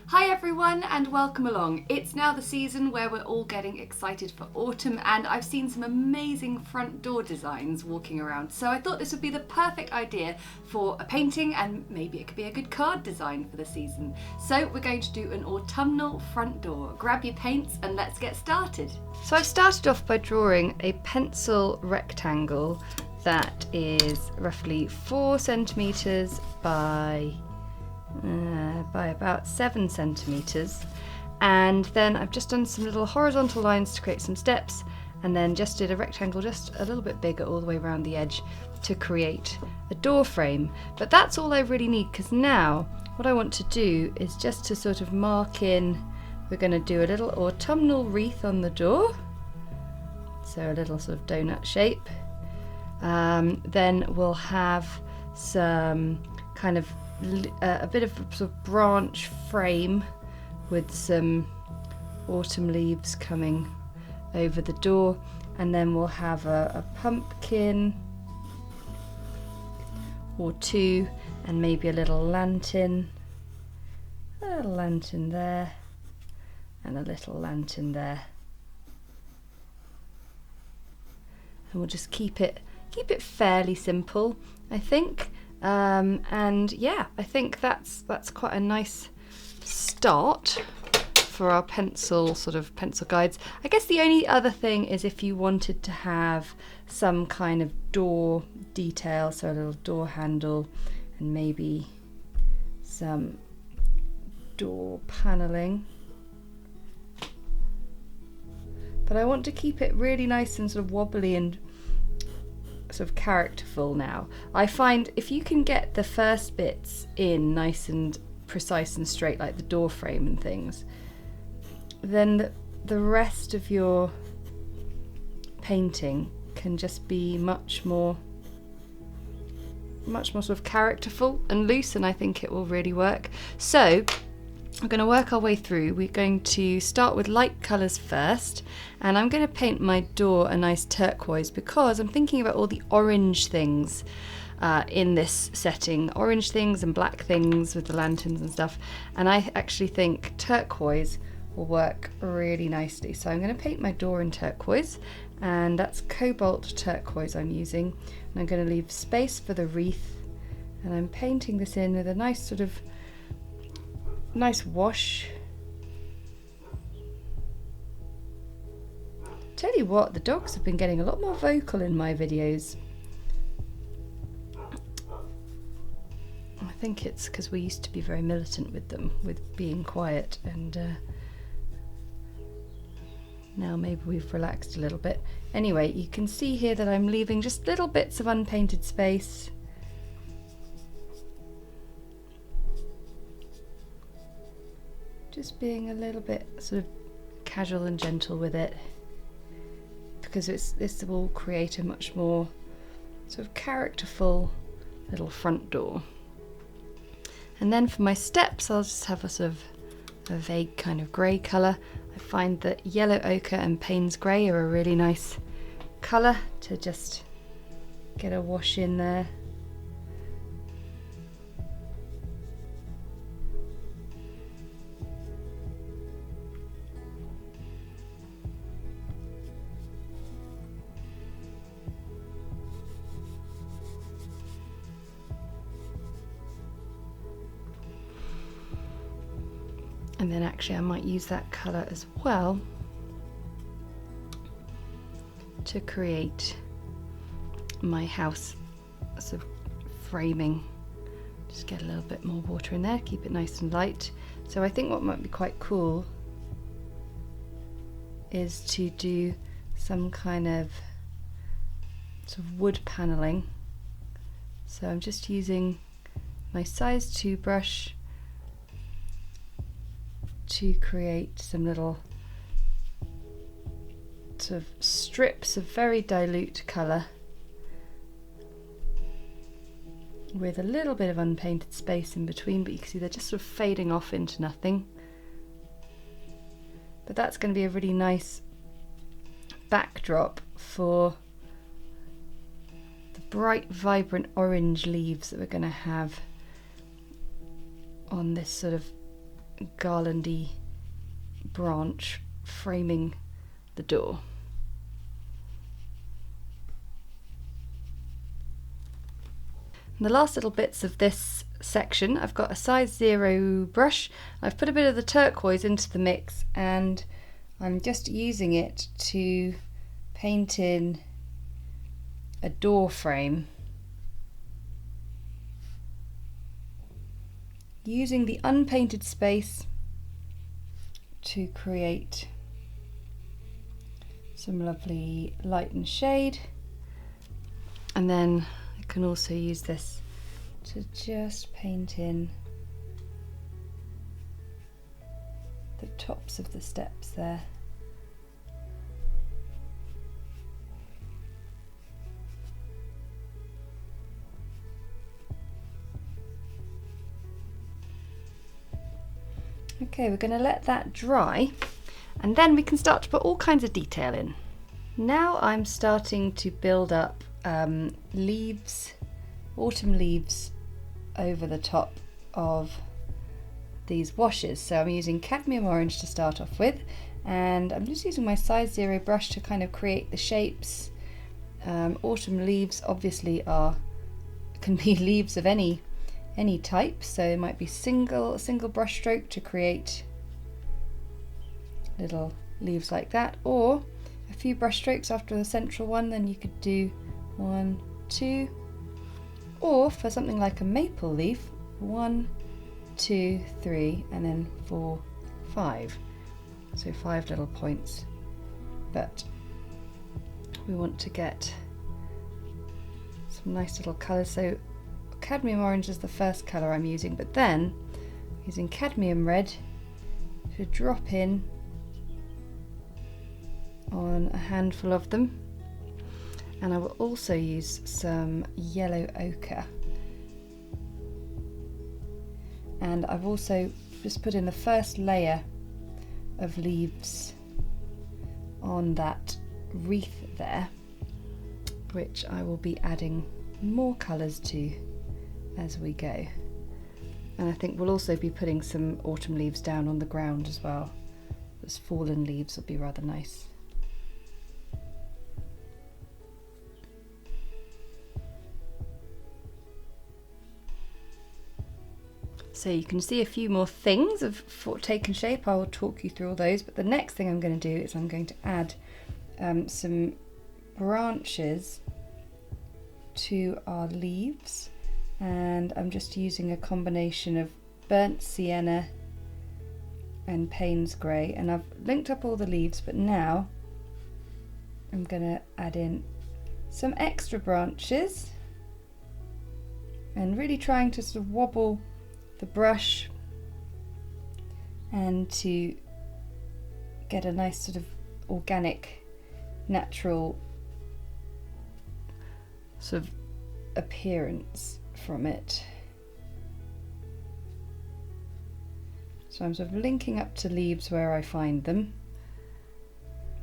Hi everyone and welcome along. It's now the season where we're all getting excited for autumn, and I've seen some amazing front door designs walking around, so I thought this would be the perfect idea for a painting, and maybe it could be a good card design for the season. So we're going to do an autumnal front door. Grab your paints and let's get started. So I've started off by drawing a pencil rectangle that is roughly 4 centimetres by about 7 centimetres, and then I've just done some little horizontal lines to create some steps, and then just did a rectangle just a little bit bigger all the way around the edge to create a door frame. But that's all I really need, because now what I want to do is just to sort of mark in, we're going to do a little autumnal wreath on the door, so a little sort of donut shape. Then we'll have some kind of a bit of a sort of branch frame with some autumn leaves coming over the door, and then we'll have a pumpkin or two, and maybe a little lantern there, and a little lantern there, and we'll just keep it fairly simple, I think. And yeah, I think that's quite a nice start for our pencil guides. I guess the only other thing is if you wanted to have some kind of door detail, so a little door handle and maybe some door paneling. But I want to keep it really nice and sort of wobbly and sort of characterful now. I find if you can get the first bits in nice and precise and straight, like the door frame and things, then the rest of your painting can just be much more sort of characterful and loose, and I think it will really work. So we're going to work our way through. We're going to start with light colours first, and I'm going to paint my door a nice turquoise because I'm thinking about all the orange things in this setting, orange things and black things with the lanterns and stuff, and I actually think turquoise will work really nicely. So I'm going to paint my door in turquoise, and that's Cobalt Turquoise I'm using, and I'm going to leave space for the wreath, and I'm painting this in with a nice wash. Tell you what, the dogs have been getting a lot more vocal in my videos. I think it's because we used to be very militant with them, with being quiet, and now maybe we've relaxed a little bit. Anyway, you can see here that I'm leaving just little bits of unpainted space. Just being a little bit sort of casual and gentle with it, because this will create a much more sort of characterful little front door. And then for my steps, I'll just have a sort of a vague kind of grey colour. I find that yellow ochre and Payne's grey are a really nice colour to just get a wash in there. And then actually I might use that colour as well to create my house sort of framing. Just get a little bit more water in there, keep it nice and light. So I think what might be quite cool is to do some kind of sort of wood paneling. So I'm just using my size 2 brush to create some little sort of strips of very dilute colour with a little bit of unpainted space in between, but you can see they're just sort of fading off into nothing. But that's going to be a really nice backdrop for the bright, vibrant orange leaves that we're going to have on this sort of garlandy branch framing the door. And the last little bits of this section, I've got a size 0 brush. I've put a bit of the turquoise into the mix and I'm just using it to paint in a door frame using the unpainted space to create some lovely light and shade. And then I can also use this to just paint in the tops of the steps there. Okay, we're going to let that dry and then we can start to put all kinds of detail in. Now I'm starting to build up leaves, autumn leaves over the top of these washes. So I'm using Cadmium Orange to start off with, and I'm just using my size 0 brush to kind of create the shapes. Autumn leaves obviously can be leaves of any type, so it might be single brush stroke to create little leaves like that, or a few brush strokes after the central one. Then you could do 1, 2, or for something like a maple leaf, 1, 2, 3, and then 4, 5. So 5 little points. But we want to get some nice little colours. So Cadmium Orange is the first colour I'm using, but then using Cadmium Red to drop in on a handful of them. And I will also use some yellow ochre. And I've also just put in the first layer of leaves on that wreath there, which I will be adding more colours to as we go. And I think we'll also be putting some autumn leaves down on the ground as well. Those fallen leaves will be rather nice. So you can see a few more things have taken shape. I will talk you through all those, but the next thing I'm going to do is I'm going to add some branches to our leaves, and I'm just using a combination of burnt sienna and Payne's grey, and I've linked up all the leaves, but now I'm going to add in some extra branches and really trying to sort of wobble the brush and to get a nice sort of organic, natural sort of appearance from it. So I'm sort of linking up to leaves where I find them.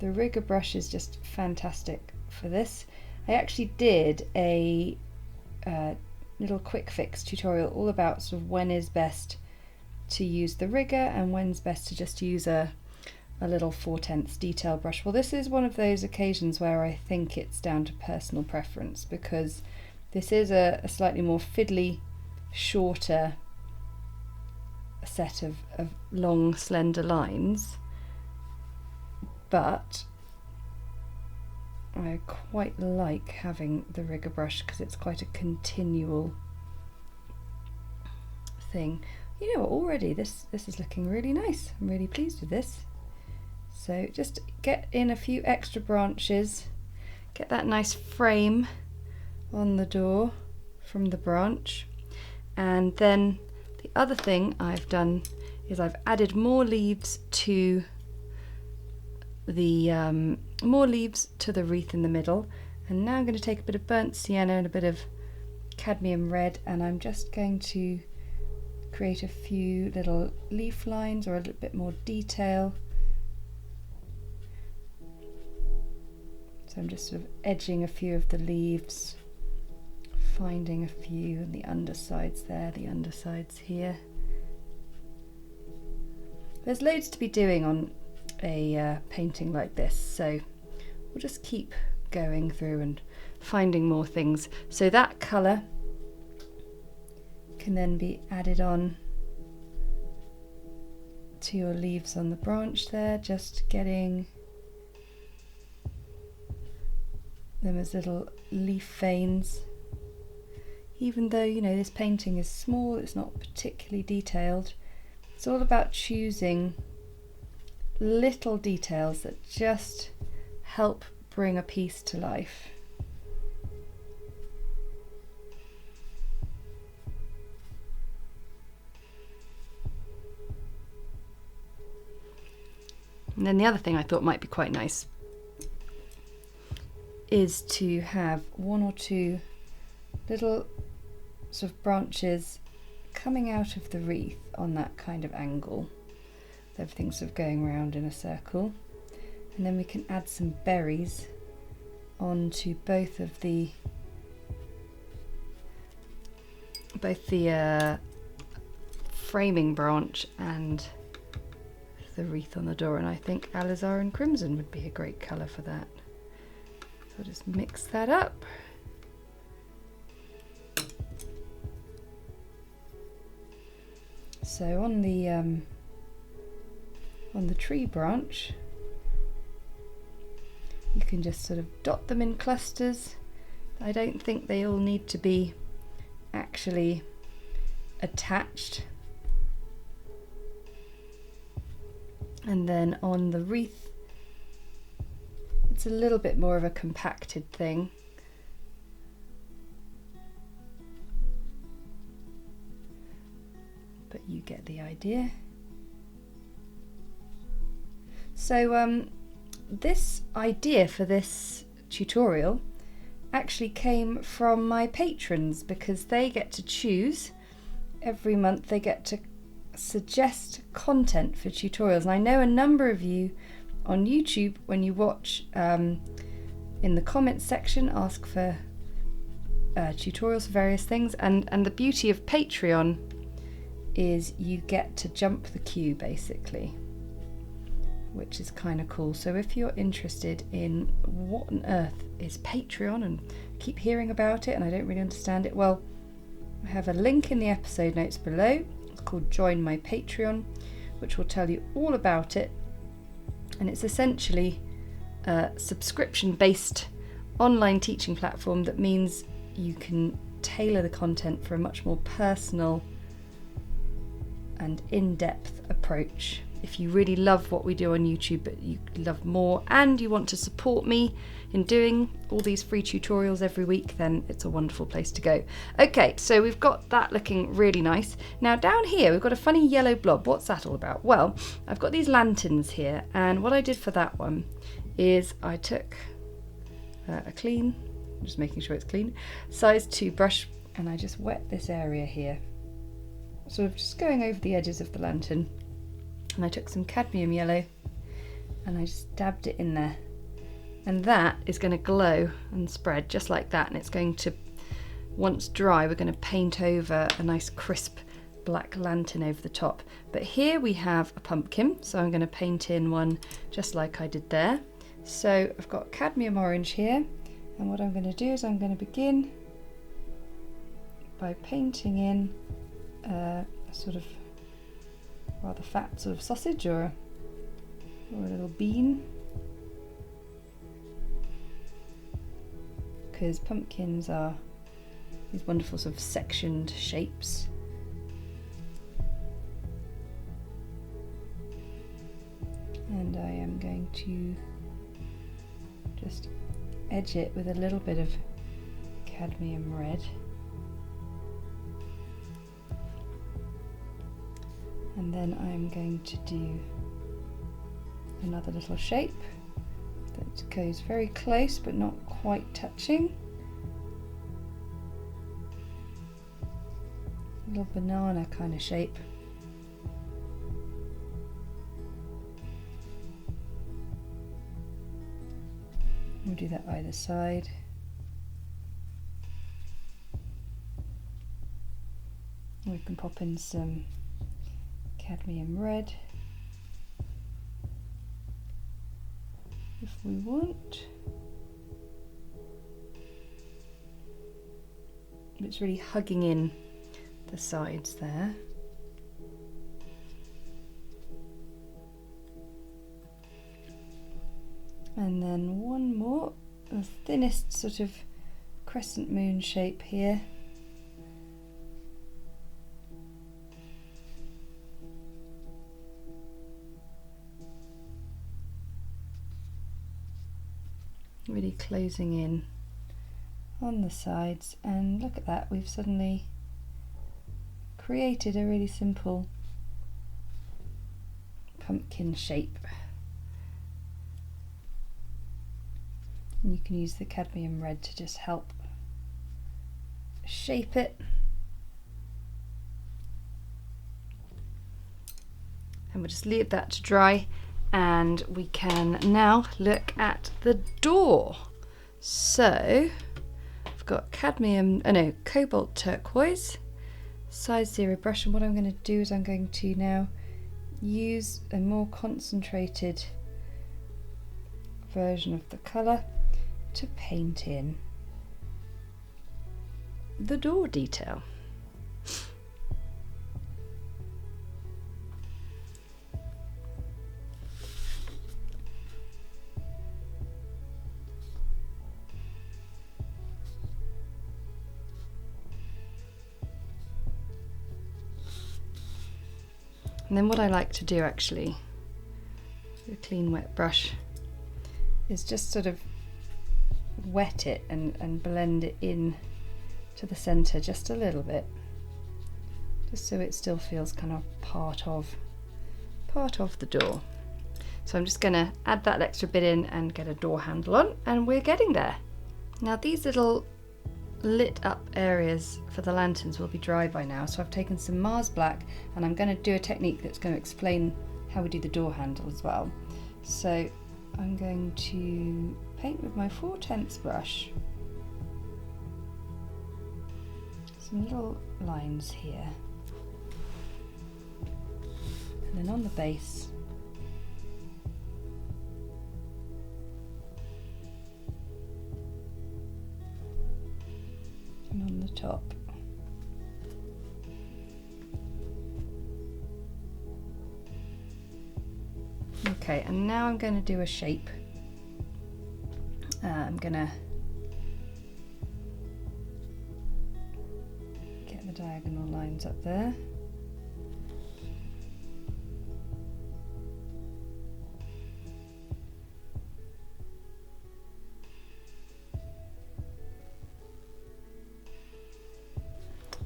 The rigger brush is just fantastic for this. I actually did a little quick fix tutorial all about sort of when is best to use the rigger and when's best to just use a little 4/10 detail brush. Well, this is one of those occasions where I think it's down to personal preference, because this is a slightly more fiddly, shorter set of long slender lines, but I quite like having the rigger brush because it's quite a continual thing. You know what, already this is looking really nice. I'm really pleased with this. So just get in a few extra branches, get that nice frame on the door from the branch, and then the other thing I've done is I've added more leaves to the wreath in the middle, and now I'm going to take a bit of burnt sienna and a bit of cadmium red, and I'm just going to create a few little leaf lines or a little bit more detail. So I'm just sort of edging a few of the leaves, finding a few on the undersides there, the undersides here. There's loads to be doing on a painting like this, so we'll just keep going through and finding more things. So that colour can then be added on to your leaves on the branch there, just getting them as little leaf veins. Even though, you know, this painting is small, it's not particularly detailed, it's all about choosing little details that just help bring a piece to life. And then the other thing I thought might be quite nice is to have one or two little sort of branches coming out of the wreath on that kind of angle. Everything's sort of going round in a circle. And then we can add some berries onto both the framing branch and the wreath on the door, and I think alizarin crimson would be a great colour for that. So I'll just mix that up. So on the tree branch, you can just sort of dot them in clusters. I don't think they all need to be actually attached. And then on the wreath, it's a little bit more of a compacted thing. But you get the idea. So this idea for this tutorial actually came from my patrons, because they get to choose every month. They get to suggest content for tutorials, and I know a number of you on YouTube, when you watch in the comments section, ask for tutorials for various things, and the beauty of Patreon is you get to jump the queue basically, which is kind of cool. So if you're interested in what on earth is Patreon and keep hearing about it and I don't really understand it, well, I have a link in the episode notes below. It's called Join My Patreon, which will tell you all about it. And it's essentially a subscription-based online teaching platform that means you can tailor the content for a much more personal and in-depth approach. If you really love what we do on YouTube, but you love more and you want to support me in doing all these free tutorials every week, then it's a wonderful place to go. Okay, so we've got that looking really nice. Now down here, we've got a funny yellow blob. What's that all about? Well, I've got these lanterns here, and what I did for that one is I took a clean, just making sure it's clean, size 2 brush, and I just wet this area here, sort of just going over the edges of the lantern. And I took some cadmium yellow and I just dabbed it in there, and that is going to glow and spread just like that, and it's going to, once dry, we're going to paint over a nice crisp black lantern over the top. But here we have a pumpkin, so I'm going to paint in one just like I did there. So I've got cadmium orange here, and what I'm going to do is I'm going to begin by painting in a sort of rather fat sort of sausage or a little bean, because pumpkins are these wonderful sort of sectioned shapes. And I am going to just edge it with a little bit of cadmium red. And then I'm going to do another little shape that goes very close but not quite touching. A little banana kind of shape. We'll do that either side. We can pop in some cadmium red. we want. It's really hugging in the sides there. And then one more, the thinnest sort of crescent moon shape here. Really closing in on the sides, and look at that, we've suddenly created a really simple pumpkin shape. And you can use the Cadmium Red to just help shape it. And we'll just leave that to dry, and we can now look at the door. So I've got Cobalt Turquoise, size 0 brush, and what I'm going to do is I'm going to now use a more concentrated version of the colour to paint in the door detail. And then what I like to do actually, with a clean wet brush, is just sort of wet it and blend it in to the centre just a little bit, just so it still feels kind of part of the door. So I'm just going to add that extra bit in and get a door handle on, and we're getting there. Now these little lit up areas for the lanterns will be dry by now, so I've taken some Mars Black and I'm going to do a technique that's going to explain how we do the door handle as well. So I'm going to paint with my 4/10 brush some little lines here, and then on the base and on the top. Okay, and now I'm going to do a shape. I'm going to get the diagonal lines up there.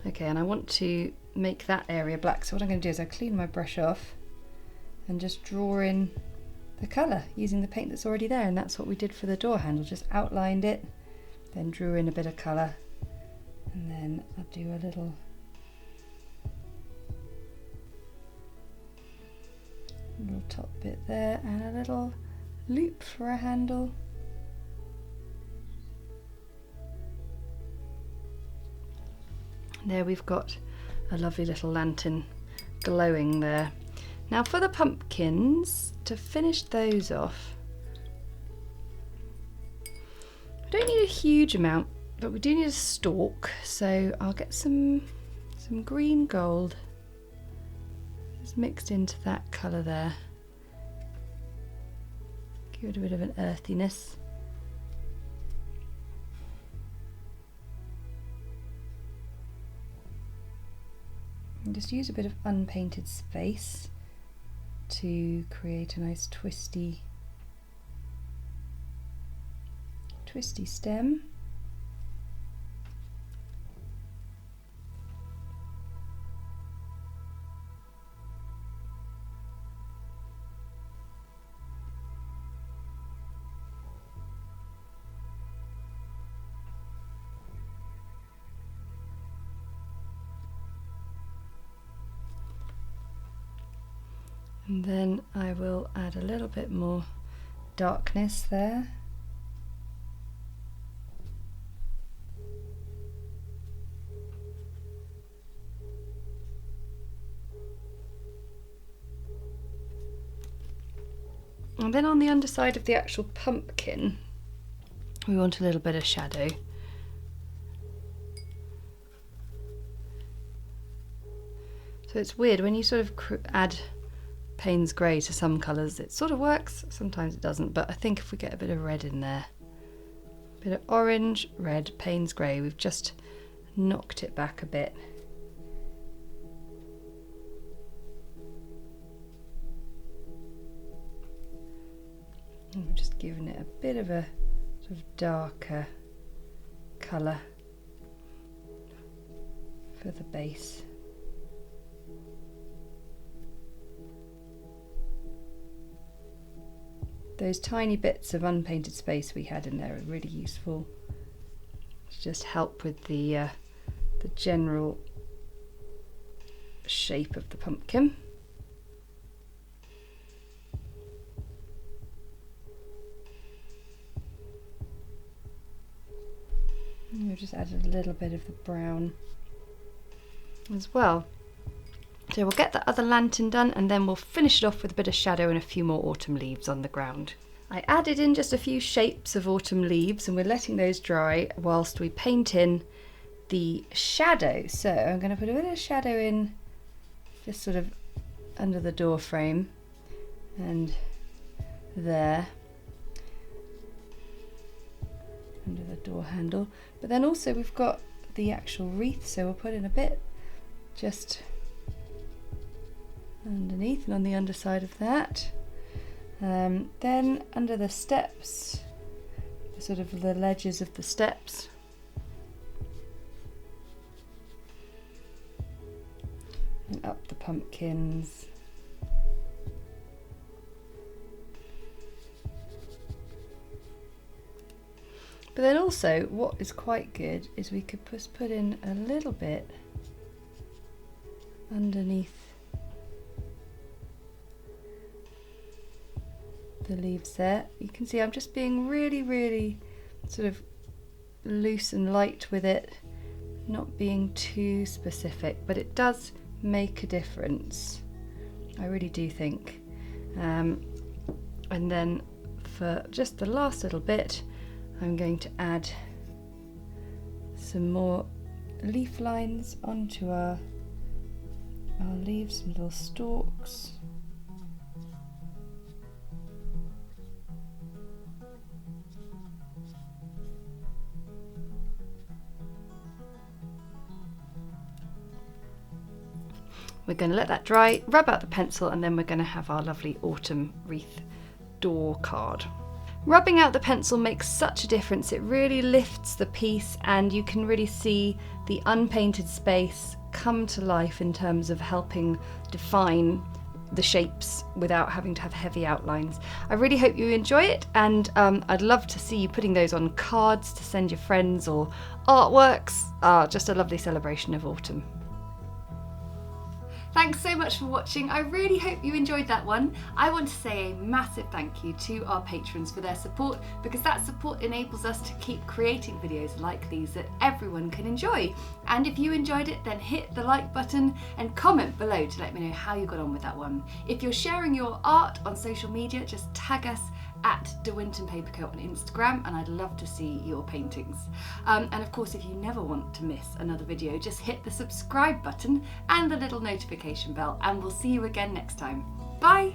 Okay, and I want to make that area black, so what I'm going to do is I clean my brush off and just draw in the colour using the paint that's already there, and that's what we did for the door handle. Just outlined it, then drew in a bit of colour, and then I'll do a little top bit there and a little loop for a handle. There we've got a lovely little lantern glowing there. Now for the pumpkins, to finish those off, we don't need a huge amount, but we do need a stalk, so I'll get some green gold just mixed into that colour there. Give it a bit of an earthiness. And just use a bit of unpainted space to create a nice twisty stem. And then I will add a little bit more darkness there. And then on the underside of the actual pumpkin, we want a little bit of shadow. So it's weird, when you sort of add Payne's grey to some colours, it sort of works, sometimes it doesn't, but I think if we get a bit of red in there, a bit of orange, red, Payne's grey, we've just knocked it back a bit. And we're just giving it a bit of a sort of darker colour for the base. Those tiny bits of unpainted space we had in there are really useful to just help with the general shape of the pumpkin. And we've just added a little bit of the brown as well. So we'll get the other lantern done and then we'll finish it off with a bit of shadow and a few more autumn leaves on the ground. I added in just a few shapes of autumn leaves and we're letting those dry whilst we paint in the shadow. So I'm going to put a bit of shadow in just sort of under the door frame and there, under the door handle. But then also we've got the actual wreath, so we'll put in a bit just underneath and on the underside of that. Then under the steps, sort of the ledges of the steps, and up the pumpkins. But then also what is quite good is we could just put in a little bit underneath the leaves there. You can see I'm just being really sort of loose and light with it, not being too specific, but it does make a difference, I really do think. And then for just the last little bit, I'm going to add some more leaf lines onto our leaves, some little stalks. We're going to let that dry, rub out the pencil, and then we're going to have our lovely autumn wreath door card. Rubbing out the pencil makes such a difference. It really lifts the piece and you can really see the unpainted space come to life in terms of helping define the shapes without having to have heavy outlines. I really hope you enjoy it, and I'd love to see you putting those on cards to send your friends or artworks. Just a lovely celebration of autumn. Thanks so much for watching. I really hope you enjoyed that one. I want to say a massive thank you to our patrons for their support, because that support enables us to keep creating videos like these that everyone can enjoy. And if you enjoyed it, then hit the like button and comment below to let me know how you got on with that one. If you're sharing your art on social media, just tag us at the Winton Paperco on Instagram, and I'd love to see your paintings. And of course, if you never want to miss another video, just hit the subscribe button and the little notification bell, and we'll see you again next time. Bye!